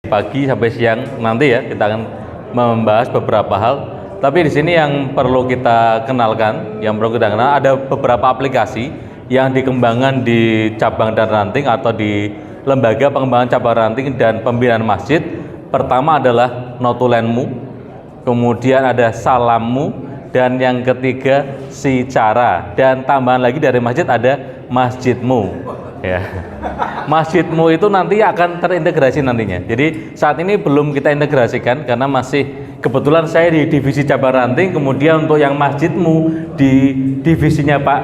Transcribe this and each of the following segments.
pagi sampai siang nanti ya kita akan membahas beberapa hal. Tapi di sini yang perlu kita kenalkan, ada beberapa aplikasi yang dikembangkan di cabang dan ranting atau di lembaga pengembangan cabang ranting dan pembinaan masjid. Pertama adalah Notulenmu, kemudian ada Salammu, dan yang ketiga Sicara, dan tambahan lagi dari masjid ada Masjidmu. Ya. Masjidmu itu nanti akan terintegrasi nantinya. Jadi saat ini belum kita integrasikan karena masih kebetulan saya di divisi cabang ranting, kemudian untuk yang Masjidmu di divisinya Pak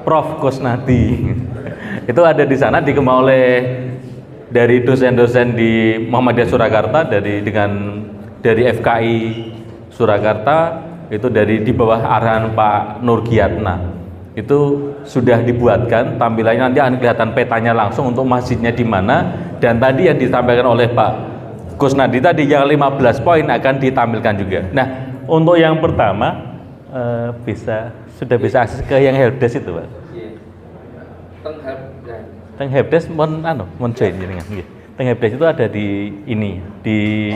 Prof Kusnadi. Itu ada di sana dikembangkan oleh dari dosen-dosen di Muhammadiyah Surakarta, dari FKI Surakarta, itu dari di bawah arahan Pak Nurgiatna. Itu sudah dibuatkan tampilannya, nanti akan kelihatan petanya langsung untuk masjidnya di mana, dan tadi yang disampaikan oleh Pak Kusnadi tadi yang 15 poin akan ditampilkan juga. Nah, untuk yang pertama sudah bisa akses ke yang helpdesk itu, Pak. Teng helpdesk mon join jenengan nggih. Teng helpdesk itu ada di ini, di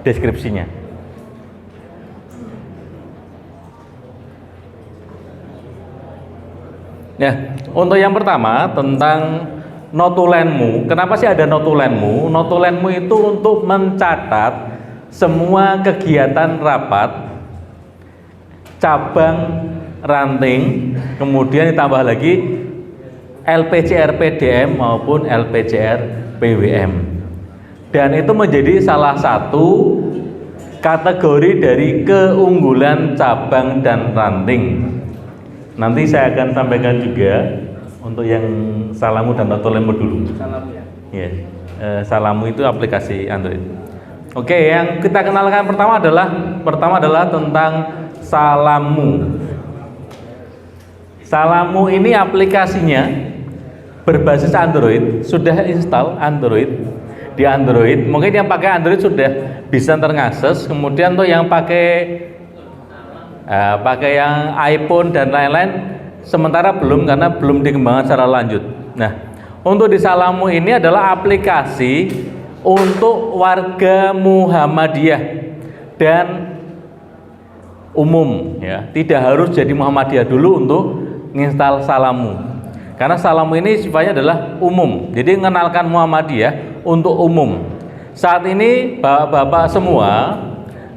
deskripsinya. Nah, untuk yang pertama tentang Notulenmu. Kenapa sih ada Notulenmu? Notulenmu itu untuk mencatat semua kegiatan rapat cabang ranting, kemudian ditambah lagi LPCR PDM maupun LPCR PWM. Dan itu menjadi salah satu kategori dari keunggulan cabang dan ranting. Nanti saya akan sampaikan juga untuk yang Salammu dan Notulenmu dulu. Salammu ya? Ya, Salammu itu aplikasi Android. Oke, yang kita kenalkan pertama adalah tentang Salammu. Salammu ini aplikasinya berbasis Android, sudah install Android di Android. Mungkin yang pakai Android sudah bisa terngakses. Kemudian untuk yang pakai yang iPhone dan lain-lain sementara belum, karena belum dikembangkan secara lanjut. Nah, untuk di Salammu ini adalah aplikasi untuk warga Muhammadiyah dan umum ya. Tidak harus jadi Muhammadiyah dulu untuk menginstal Salammu. Karena Salammu ini sifatnya adalah umum. Jadi mengenalkan Muhammadiyah untuk umum. Saat ini Bapak-bapak semua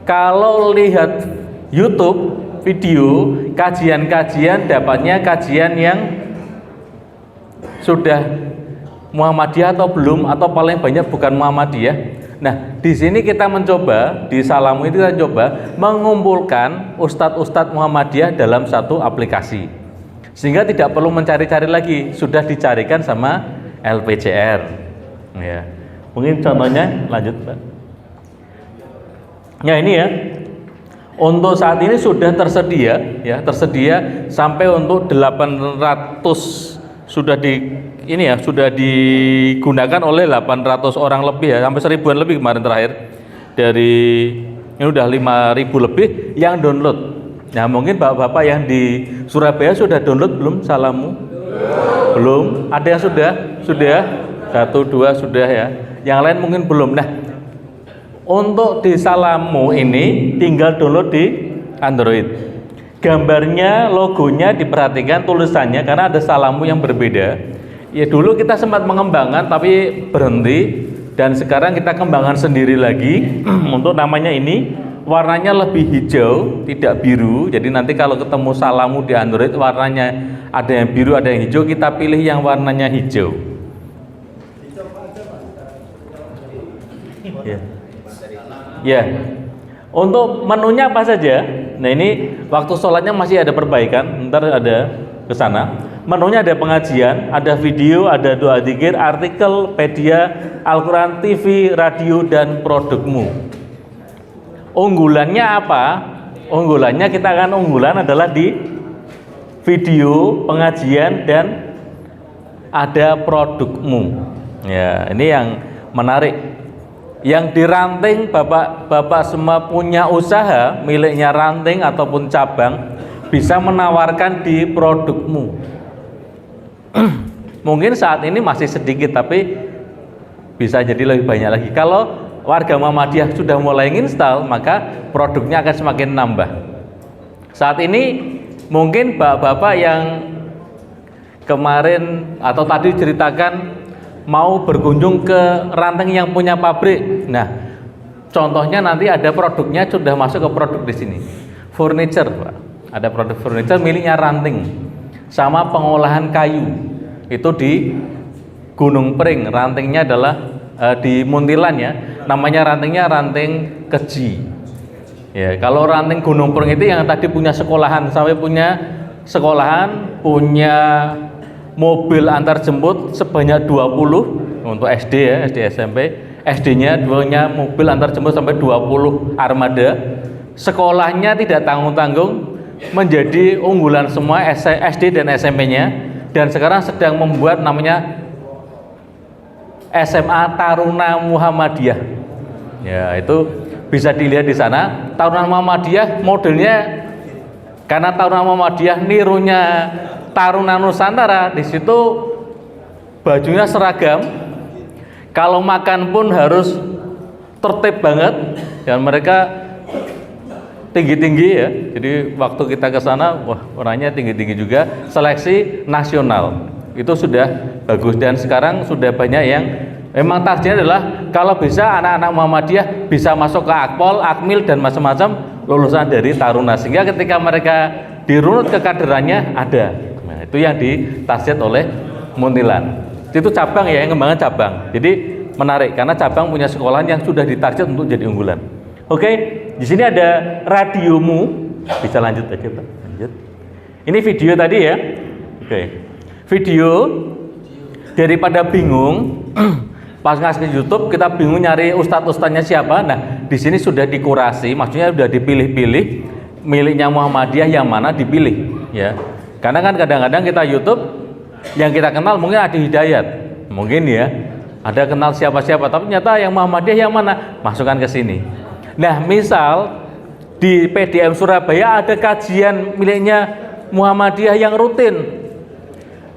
kalau lihat YouTube video kajian-kajian, dapatnya kajian yang sudah Muhammadiyah atau belum, atau paling banyak bukan Muhammadiyah. Nah, di sini kita mencoba, di Salammu itu kita coba mengumpulkan ustadz-ustadz Muhammadiyah dalam satu aplikasi, sehingga tidak perlu mencari-cari lagi, sudah dicarikan sama LPCR ya. Mungkin contohnya lanjut, Pak. Ya, ini ya. Untuk saat ini sudah tersedia sampai untuk 800 sudah digunakan oleh 800 orang lebih ya, sampai 1000-an lebih kemarin terakhir. Dari ini udah 5000 lebih yang download. Nah, mungkin Bapak-bapak yang di Surabaya sudah download belum Salammu? Belum. Ada yang sudah 1, 2 sudah ya. Yang lain mungkin belum. Nah, untuk di Salammu ini tinggal download di Android. Gambarnya, logonya diperhatikan, tulisannya, karena ada Salammu yang berbeda. Ya, dulu kita sempat mengembangkan tapi berhenti, dan sekarang kita kembangkan sendiri lagi. Untuk namanya ini warnanya lebih hijau, tidak biru. Jadi nanti kalau ketemu Salammu di Android warnanya ada yang biru, ada yang hijau, kita pilih yang warnanya hijau. Ya. Ya, untuk menunya apa saja? Nah, ini waktu sholatnya masih ada perbaikan, ntar ada ke sana. Menunya ada pengajian, ada video, ada doa dzikir, artikel, media, Al-Quran, TV, radio, dan produkmu. Unggulannya apa? Unggulannya adalah di video, pengajian, dan ada produkmu. Ya, ini yang menarik. Yang di ranting, bapak semua punya usaha miliknya ranting ataupun cabang, bisa menawarkan di produkmu. Mungkin saat ini masih sedikit, tapi bisa jadi lebih banyak lagi. Kalau warga Muhammadiyah sudah mulai install, maka produknya akan semakin nambah. Saat ini mungkin bapak-bapak yang kemarin atau tadi ceritakan mau berkunjung ke Ranting yang punya pabrik. Nah, contohnya nanti ada produknya sudah masuk ke produk di sini. Furniture, Pak. Ada produk furniture miliknya Ranting. Sama pengolahan kayu. Itu di Gunung Pring. Rantingnya adalah di Muntilan ya. Namanya rantingnya ranting keji. Ya, kalau ranting Gunung Pring itu yang tadi punya sekolahan, sampai punya sekolahan, punya mobil antar jemput sebanyak 20 untuk SD ya, SD SMP. SD-nya punya mobil antar jemput sampai 20 armada. Sekolahnya tidak tanggung-tanggung, menjadi unggulan semua SD dan SMP-nya, dan sekarang sedang membuat namanya SMA Taruna Muhammadiyah. Ya, itu bisa dilihat di sana. Taruna Muhammadiyah modelnya, karena Taruna Muhammadiyah nirunya Taruna Nusantara, di situ bajunya seragam. Kalau makan pun harus tertib banget, dan mereka tinggi-tinggi ya. Jadi waktu kita ke sana, wah, orangnya tinggi-tinggi juga. Seleksi nasional itu sudah bagus, dan sekarang sudah banyak yang memang targetnya adalah kalau bisa anak-anak Muhammadiyah bisa masuk ke Akpol, Akmil, dan macam-macam lulusan dari Taruna, sehingga ketika mereka dirunut ke kaderannya ada. Nah, itu yang ditarget oleh Muntilan. Itu cabang ya, yang kembangan cabang. Jadi menarik karena cabang punya sekolahan yang sudah ditarget untuk jadi unggulan. Oke, di sini ada radiomu. Bisa lanjut aja, Pak. Lanjut. Ini video tadi ya. Oke. Video daripada bingung pas ngasih ke YouTube kita bingung nyari ustadz-ustadznya siapa. Nah, di sini sudah dikurasi, maksudnya sudah dipilih-pilih miliknya Muhammadiyah yang mana dipilih ya. Karena kan kadang-kadang kita YouTube yang kita kenal mungkin Adi Hidayat, mungkin ya. Ada kenal siapa-siapa, tapi ternyata yang Muhammadiyah yang mana? Masukkan ke sini. Nah, misal di PDM Surabaya ada kajian miliknya Muhammadiyah yang rutin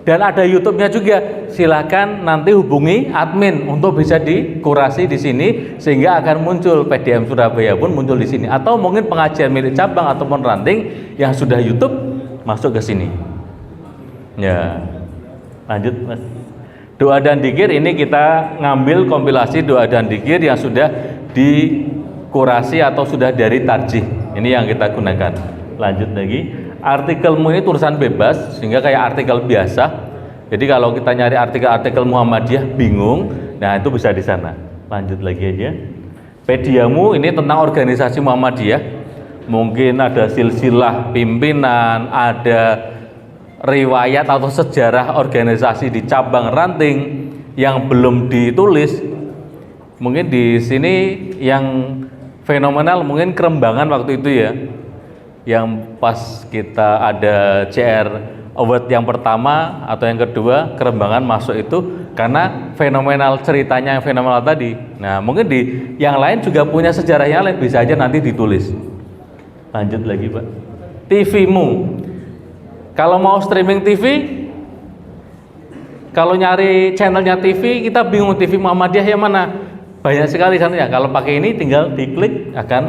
dan ada YouTube-nya juga. Silakan nanti hubungi admin untuk bisa dikurasi di sini sehingga akan muncul PDM Surabaya pun muncul di sini, atau mungkin pengajian milik cabang ataupun ranting yang sudah YouTube masuk ke sini. Ya, lanjut Mas. Doa dan dzikir ini kita ngambil kompilasi doa dan dzikir yang sudah dikurasi atau sudah dari tarjih. Ini yang kita gunakan. Lanjut lagi. Artikelmu ini tulisan bebas sehingga kayak artikel biasa. Jadi kalau kita nyari artikel-artikel Muhammadiyah bingung, nah itu bisa di sana. Lanjut lagi aja. Pediamu ini tentang organisasi Muhammadiyah. Mungkin ada silsilah pimpinan, ada riwayat atau sejarah organisasi di cabang ranting yang belum ditulis. Mungkin di sini yang fenomenal mungkin Kerembangan waktu itu ya, yang pas kita ada CR Award yang pertama atau yang kedua, Kerembangan masuk itu karena fenomenal, ceritanya yang fenomenal tadi. Nah, mungkin di yang lain juga punya sejarah yang lain, bisa aja nanti ditulis. Lanjut lagi, Pak. TV-mu. Kalau mau streaming TV, kalau nyari channelnya TV, kita bingung TV Muhammadiyah yang mana. Banyak sekali sana ya. Kalau pakai ini tinggal diklik akan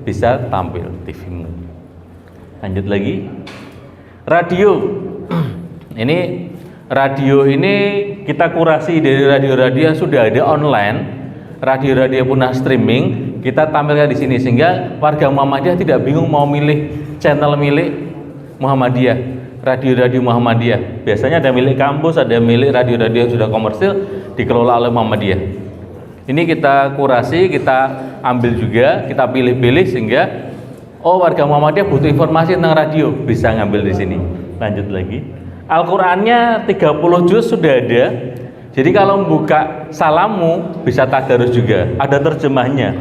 bisa tampil TV-mu. Lanjut lagi. Radio. Ini radio ini kita kurasi dari radio-radio yang sudah ada online. Radio-radio punah streaming kita tampilkan di sini sehingga warga Muhammadiyah tidak bingung mau milih channel milik Muhammadiyah. Radio-radio Muhammadiyah biasanya ada milik kampus, ada milik radio-radio yang sudah komersil dikelola oleh Muhammadiyah. Ini kita kurasi, kita ambil juga, kita pilih-pilih sehingga warga Muhammadiyah butuh informasi tentang radio, bisa ngambil di sini. Lanjut lagi. Al-Qur'annya 30 juz sudah ada. Jadi kalau membuka Salammu bisa tadarus juga. Ada terjemahnya.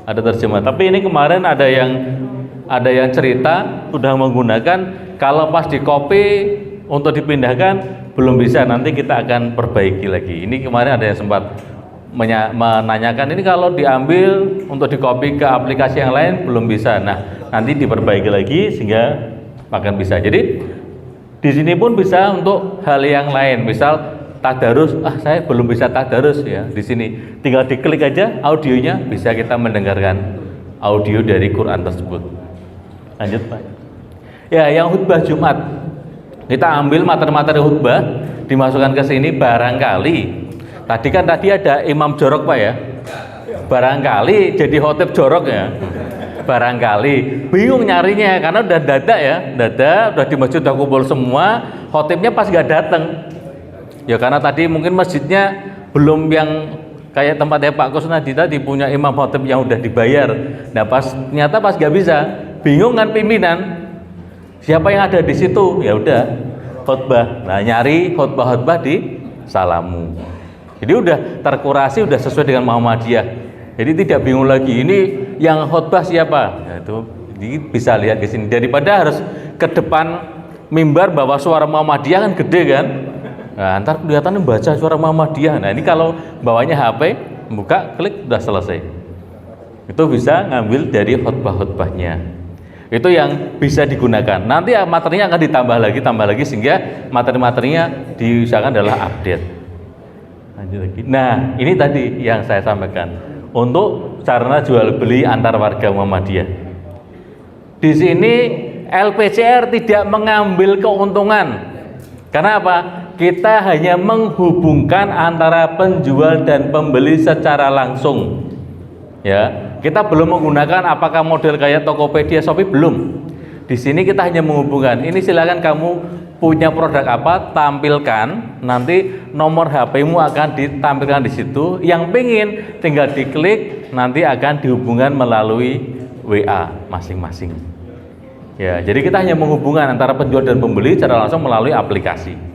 Ada terjemah. Tapi ini kemarin ada yang cerita sudah menggunakan, kalau pas di copy untuk dipindahkan belum bisa, nanti kita akan perbaiki lagi. Ini kemarin ada yang sempat menanyakan, ini kalau diambil untuk di copy ke aplikasi yang lain belum bisa. Nah, nanti diperbaiki lagi sehingga akan bisa. Jadi di sini pun bisa untuk hal yang lain, misal tadarus, saya belum bisa tadarus ya. Di sini tinggal diklik aja audionya, bisa kita mendengarkan audio dari Quran tersebut. Lanjut Pak. Ya, yang khutbah Jumat, kita ambil materi-materi khutbah, dimasukkan ke sini. Barangkali tadi ada imam jorok Pak ya, barangkali jadi khotib jorok ya, barangkali bingung nyarinya karena udah dadak ya, udah di masjid udah kumpul semua, khotibnya pas gak datang ya, karena tadi mungkin masjidnya belum yang kayak tempatnya Pak Kusnadi tadi, punya imam khotib yang udah dibayar. Nah ternyata pas gak bisa, bingung kan pimpinan, siapa yang ada di situ, ya udah khutbah. Nah nyari khutbah di Salamu, jadi udah terkurasi, udah sesuai dengan Muhammadiyah, jadi tidak bingung lagi ini yang khutbah siapa. Nah, itu jadi bisa lihat di sini, daripada harus ke depan mimbar bawa suara Muhammadiyah kan gede kan. Nah, ntar kelihatannya baca suara Muhammadiyah. Nah ini kalau bawanya HP, buka, klik, udah selesai. Itu bisa ngambil dari khutbah-khutbahnya. Itu yang bisa digunakan. Nanti materinya akan ditambah lagi sehingga materi-materinya diusahakan adalah update. Lanjut lagi. Nah ini tadi yang saya sampaikan untuk sarana jual beli antar warga Muhammadiyah. Di sini LPCR tidak mengambil keuntungan. Karena apa? Kita hanya menghubungkan antara penjual dan pembeli secara langsung. Ya, kita belum menggunakan apakah model kayak Tokopedia, Shopee, belum. Di sini kita hanya menghubungkan. Ini silakan kamu punya produk apa, tampilkan. Nanti nomor HP-mu akan ditampilkan di situ. Yang pengen tinggal diklik, nanti akan dihubungkan melalui WA masing-masing. Ya, jadi kita hanya menghubungkan antara penjual dan pembeli secara langsung melalui aplikasi.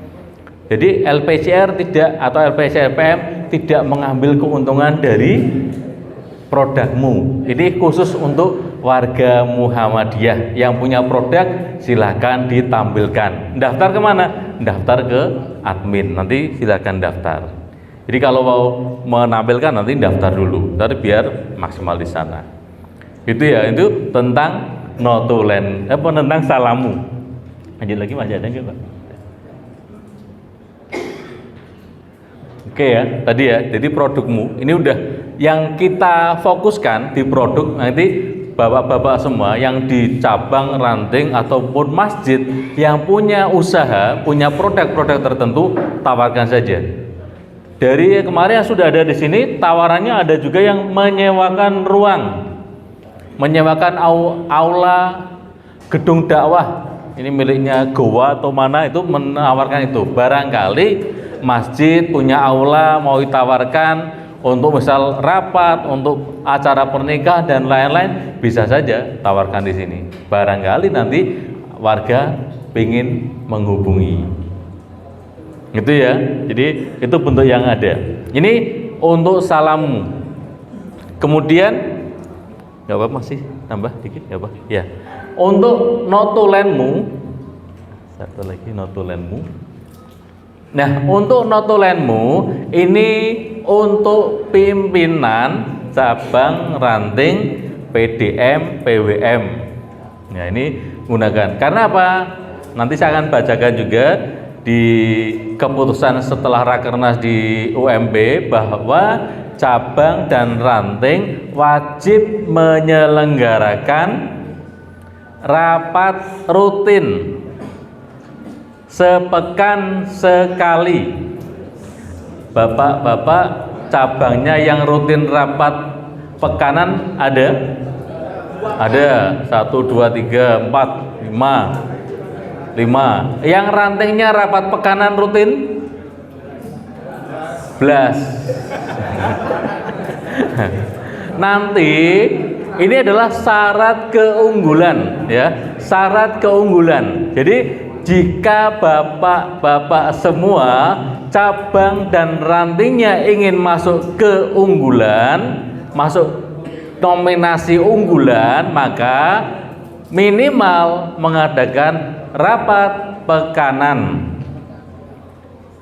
Jadi LPCR tidak, atau LPCR PM tidak mengambil keuntungan dari produkmu. Ini khusus untuk warga Muhammadiyah yang punya produk, silahkan ditampilkan. Daftar kemana? Daftar ke admin. Nanti silahkan daftar. Jadi kalau mau menampilkan nanti daftar dulu, nanti biar maksimal di sana. Itu ya, itu tentang notulen, tentang Salamu. Lanjut lagi, masih ada nggak Pak? Oke ya, tadi ya, jadi produkmu ini udah yang kita fokuskan di produk. Nanti bapak-bapak semua yang di cabang, ranting ataupun masjid yang punya usaha, punya produk-produk tertentu, tawarkan saja. Dari kemarin yang sudah ada di sini, tawarannya ada juga yang menyewakan ruang, menyewakan aula gedung dakwah. Ini miliknya Goa atau mana, itu menawarkan itu. Barangkali masjid punya aula mau ditawarkan untuk misal rapat, untuk acara pernikahan dan lain-lain, bisa saja tawarkan di sini. Barangkali nanti warga ingin menghubungi. Gitu ya. Jadi itu bentuk yang ada. Ini untuk Salamu. Kemudian nggak apa, masih tambah dikit nggak apa? Ya. Untuk notulenmu, satu lagi notulenmu. Nah, untuk notulenmu ini untuk pimpinan cabang, ranting, PDM, PWM. Nah, ini gunakan. Karena apa? Nanti saya akan bacakan juga di keputusan setelah Rakernas di UMB bahwa cabang dan ranting wajib menyelenggarakan rapat rutin sepekan sekali. Bapak-bapak cabangnya yang rutin rapat pekanan ada? Ada. 1, 2, 3, 4, 5. Yang rantingnya rapat pekanan rutin? 11. Nanti ini adalah syarat keunggulan ya, syarat keunggulan. Jadi jika bapak-bapak semua cabang dan rantingnya ingin masuk keunggulan, masuk nominasi unggulan, maka minimal mengadakan rapat pekanan.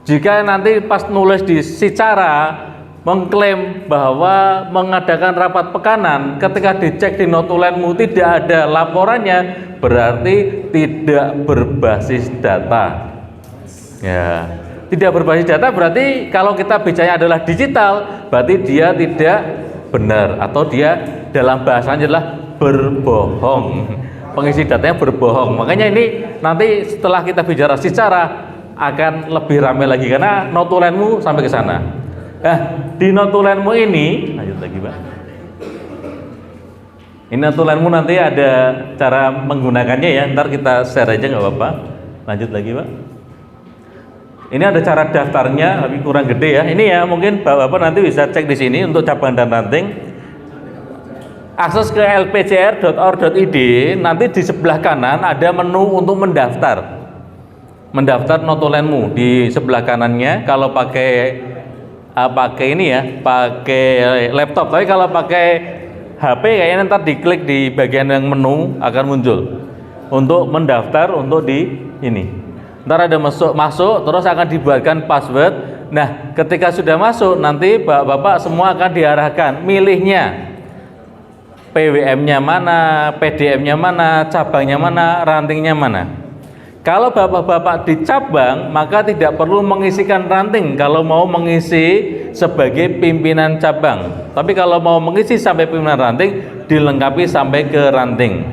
Jika nanti pas nulis di Sicara mengklaim bahwa mengadakan rapat pekanan, ketika dicek di notulenmu tidak ada laporannya, berarti tidak berbasis data. Ya, Tidak berbasis data berarti kalau kita bicaranya adalah digital, berarti dia tidak benar atau dia dalam bahasanya adalah berbohong. Pengisi datanya berbohong. Makanya ini nanti setelah kita bicara secara akan lebih ramai lagi karena notulenmu sampai ke sana. Di notulenmu ini, lanjut lagi, Pak. Ini notulenmu nanti ada cara menggunakannya ya. Ntar kita share aja nggak apa-apa. Lanjut lagi, Pak. Ini ada cara daftarnya, tapi kurang gede ya. Ini ya mungkin Bapak nanti bisa cek di sini untuk cabang dan ranting. Akses ke lpcr.or.id, nanti di sebelah kanan ada menu untuk mendaftar. Mendaftar notulenmu di sebelah kanannya. Kalau pakai ini ya, pakai laptop. Tapi kalau pakai HP kayaknya ntar diklik di bagian yang menu akan muncul untuk mendaftar untuk di ini. Ntar ada masuk terus akan dibuatkan password. Nah, ketika sudah masuk nanti Bapak semua akan diarahkan milihnya. PWM-nya mana, PDM-nya mana, cabangnya mana, rantingnya mana. Kalau Bapak-bapak di cabang, maka tidak perlu mengisikan ranting kalau mau mengisi sebagai pimpinan cabang. Tapi kalau mau mengisi sampai pimpinan ranting, dilengkapi sampai ke ranting.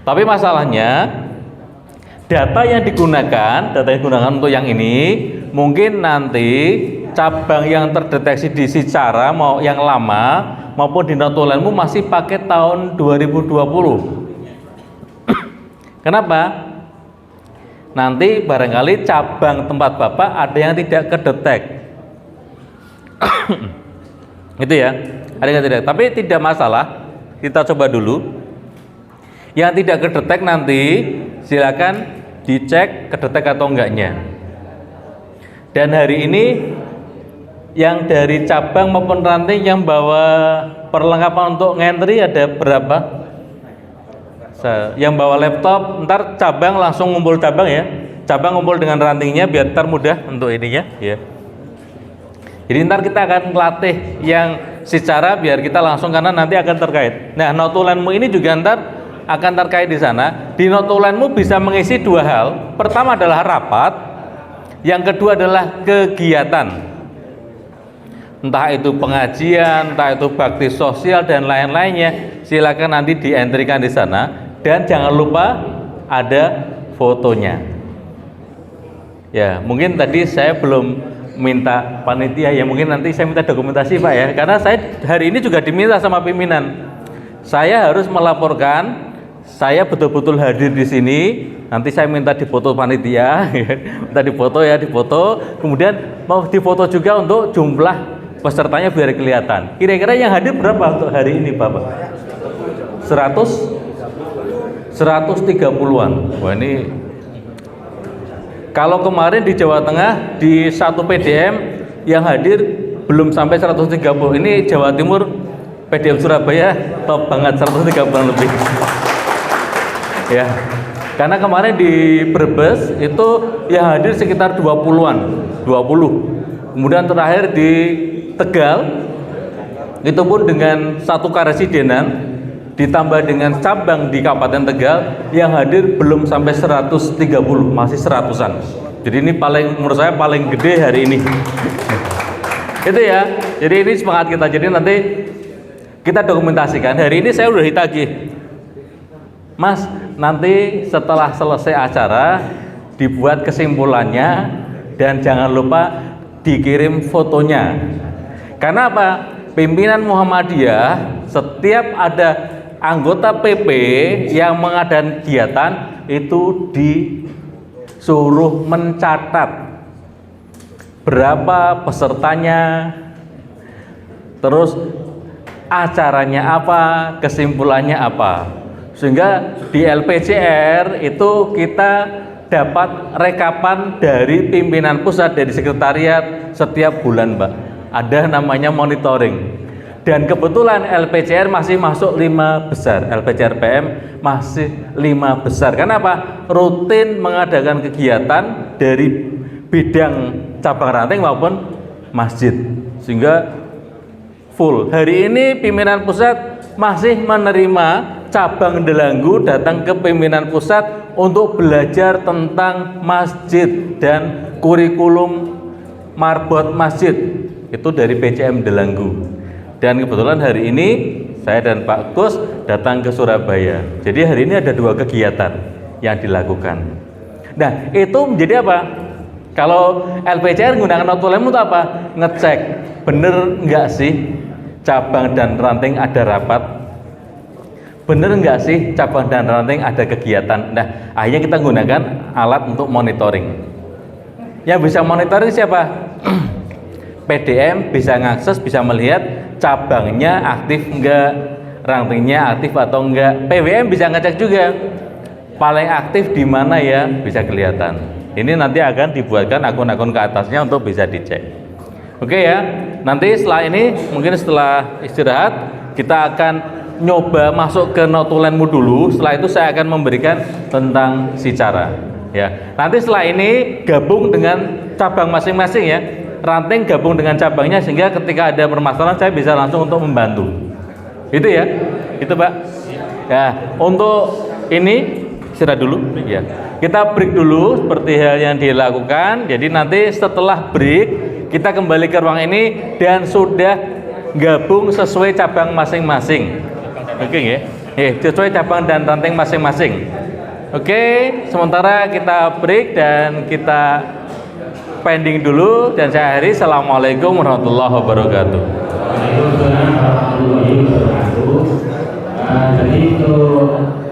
Tapi masalahnya data yang digunakan untuk yang ini mungkin nanti cabang yang terdeteksi di Secara mau yang lama maupun di notulenmu masih pakai tahun 2020. Kenapa? Nanti barangkali cabang tempat Bapak ada yang tidak kedetek. Itu ya, ada yang tidak. Tapi tidak masalah. Kita coba dulu. Yang tidak kedetek nanti silakan dicek kedetek atau enggaknya. Dan hari ini yang dari cabang maupun ranting yang bawa perlengkapan untuk ngentri ada berapa? Yang bawa laptop, ntar cabang langsung ngumpul cabang ya. Cabang ngumpul dengan rantingnya biar ntar mudah untuk ininya ya. Jadi ntar kita akan melatih yang secara biar kita langsung karena nanti akan terkait. Nah, notulenmu ini juga ntar akan terkait di sana. Di notulenmu bisa mengisi dua hal. Pertama adalah rapat, yang kedua adalah kegiatan. Entah itu pengajian, entah itu bakti sosial dan lain-lainnya. Silakan nanti dientrikan di sana dan jangan lupa ada fotonya. Ya, mungkin tadi saya belum minta panitia ya, mungkin nanti saya minta dokumentasi Pak ya. Karena saya hari ini juga diminta sama pimpinan. Saya harus melaporkan saya betul-betul hadir di sini. Nanti saya minta difoto panitia, minta difoto ya, difoto. Kemudian mau difoto juga untuk jumlah pesertanya biar kelihatan. Kira-kira yang hadir berapa untuk hari ini, Bapak? 130-an. Wah, ini kalau kemarin di Jawa Tengah di satu PDM yang hadir belum sampai 130. Ini Jawa Timur PDM Surabaya top banget 130 lebih. Ya. Karena kemarin di Brebes itu yang hadir sekitar 20-an, 20. Kemudian terakhir di Tegal itu pun dengan satu karesidenan ditambah dengan cabang di Kabupaten Tegal yang hadir belum sampai 130, masih 100-an. Jadi ini menurut saya paling gede hari ini. Itu ya. Jadi ini semangat kita. Jadi nanti kita dokumentasikan. Hari ini saya udah ditagih, Mas, nanti setelah selesai acara dibuat kesimpulannya dan jangan lupa dikirim fotonya. Karena apa? Pimpinan Muhammadiyah setiap ada anggota PP yang mengadakan kegiatan itu disuruh mencatat berapa pesertanya, terus acaranya apa, kesimpulannya apa. Sehingga di LPCR itu kita dapat rekapan dari pimpinan pusat, dari sekretariat setiap bulan, Mbak. Ada namanya monitoring. Dan kebetulan LPCR masih masuk 5 besar. LPCR PM masih 5 besar. Kenapa? Rutin mengadakan kegiatan dari bidang cabang ranting maupun masjid. Sehingga full. Hari ini pimpinan pusat masih menerima cabang Delanggu datang ke pimpinan pusat untuk belajar tentang masjid dan kurikulum marbot masjid itu dari PCM Delanggu. Dan kebetulan hari ini saya dan Pak Gus datang ke Surabaya. Jadi hari ini ada 2 kegiatan yang dilakukan. Nah, itu menjadi apa? Kalau LPCR menggunakan notulem itu apa? Ngecek bener enggak sih cabang dan ranting ada rapat, bener enggak sih cabang dan ranting ada kegiatan. Nah, akhirnya kita gunakan alat untuk monitoring. Yang bisa monitoring siapa? PDM bisa ngakses, bisa melihat cabangnya aktif enggak, rantingnya aktif atau enggak. PWM bisa ngecek juga paling aktif di mana ya, bisa kelihatan. Ini nanti akan dibuatkan akun-akun ke atasnya untuk bisa dicek. Oke ya, nanti setelah ini mungkin setelah istirahat kita akan nyoba masuk ke notulenmu dulu. Setelah itu saya akan memberikan tentang si cara ya. Nanti setelah ini gabung dengan cabang masing-masing ya, ranting gabung dengan cabangnya sehingga ketika ada permasalahan saya bisa langsung untuk membantu. Itu ya, itu Pak ya. Untuk ini istirahat dulu ya, kita break dulu seperti hal yang dilakukan. Jadi nanti setelah break kita kembali ke ruang ini dan sudah gabung sesuai cabang masing-masing. Oke ya, sesuai cabang dan ranting masing-masing. Oke, sementara kita break dan kita pending dulu dan saya akhiri. Assalamualaikum warahmatullahi wabarakatuh. Waalaikumsalam warahmatullahi wabarakatuh. Jadi untuk